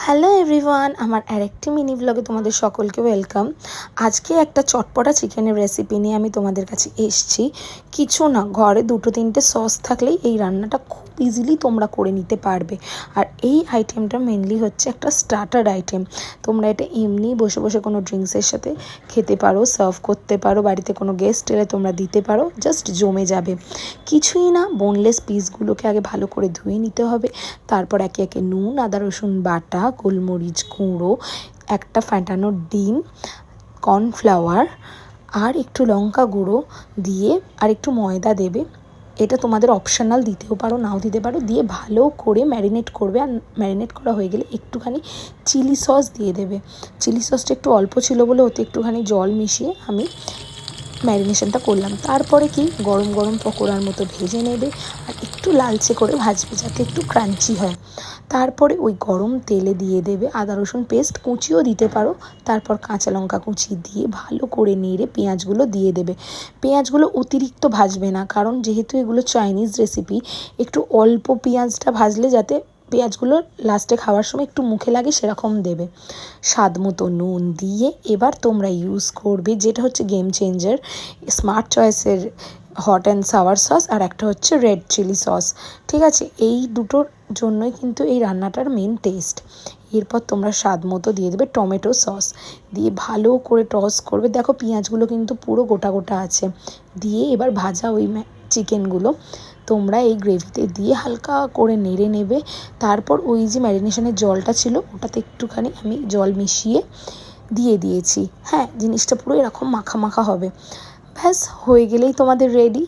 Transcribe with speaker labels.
Speaker 1: Hello everyone, আমার আরেকটি mini ব্লগে তোমাদের সকলকে ওয়েলকাম। আজকে একটা চটপটা চিকেনের রেসিপি নিয়ে আমি তোমাদের কাছে এসেছি। কিছু না, ঘরে দুটো তিনটে সস থাকলেই এই রান্নাটা খুব ইজিলি তোমরা করে নিতে পারবে। আর এই আইটেমটা মেনলি হচ্ছে একটা স্টার্টার আইটেম। তোমরা এটা এমনি বসে বসে কোনো ড্রিঙ্কসের সাথে খেতে পারো, সার্ভ করতে পারো, বাড়িতে কোনো গেস্ট এলে তোমরা দিতে পারো, জাস্ট জমে যাবে। কিছুই না, বোনলেস পিসগুলোকে আগে ভালো করে ধুয়ে নিতে হবে। তারপর একে একে নুন, আদা রসুন বাটা, গোলমরিচ গুঁড়ো, একটা ফ্যাটানো ডিম, কর্নফ্লাওয়ার আর একটু লঙ্কা গুঁড়ো দিয়ে আর একটু ময়দা দেবে। এটা তোমাদের অপশনাল, দিতেও পারো নাও দিতে পারো। দিয়ে ভালো করে ম্যারিনেট করবে। আর ম্যারিনেট করা হয়ে গেলে একটুখানি চিলি সস দিয়ে দেবে। চিলি সসটা একটু অল্প ছিল বলে ওতে একটুখানি জল মিশিয়ে আমি ম্যারিনেশনটা করলাম। তারপরে কি গরম গরম পকোড়ার মতো ভেজে নেবে আর একটু লালচে করে ভাজবে যাতে একটু ক্রাঞ্চি হয়। তারপরে ওই গরম তেলে দিয়ে দেবে আদা রসুন পেস্ট, কুচিও দিতে পারো। তারপর কাঁচা লঙ্কা কুচি দিয়ে ভালো করে নেড়ে পেঁয়াজগুলো দিয়ে দেবে। পেঁয়াজগুলো অতিরিক্ত ভাজবে না, কারণ যেহেতু এগুলো চাইনিজ রেসিপি, একটু অল্প পেঁয়াজটা ভাজলে যাতে পেঁয়াজগুলো লাস্টে খাওয়ার সময় একটু মুখে লাগে সেরকম দেবে। স্বাদ মতো নুন দিয়ে এবার তোমরা ইউজ করবে যেটা হচ্ছে গেম চেঞ্জার, স্মার্ট চয়েসের হট অ্যান্ড সাওয়ার সস, আর একটা হচ্ছে রেড চিলি সস। ঠিক আছে, এই দুটোর জন্যই কিন্তু এই রান্নাটার মেন টেস্ট। এরপর তোমরা স্বাদ মতো দিয়ে দেবে টমেটো সস, দিয়ে ভালো করে টস করবে। দেখো পেঁয়াজগুলো কিন্তু পুরো গোটা গোটা আছে। দিয়ে এবার ভাজা ওই চিকেনগুলো তোমরা এই গ্রেভিতে দিয়ে হালকা করে নেড়ে নেবে। তারপর ওই যে ম্যারিনেশনের জলটা ছিল ওটাতে একটুখানি আমি জল মিশিয়ে দিয়ে দিয়েছি। হ্যাঁ, জিনিসটা পুরো এরকম মাখা মাখা হবে। ব্যাস হয়ে গেলেই তোমাদের রেডি।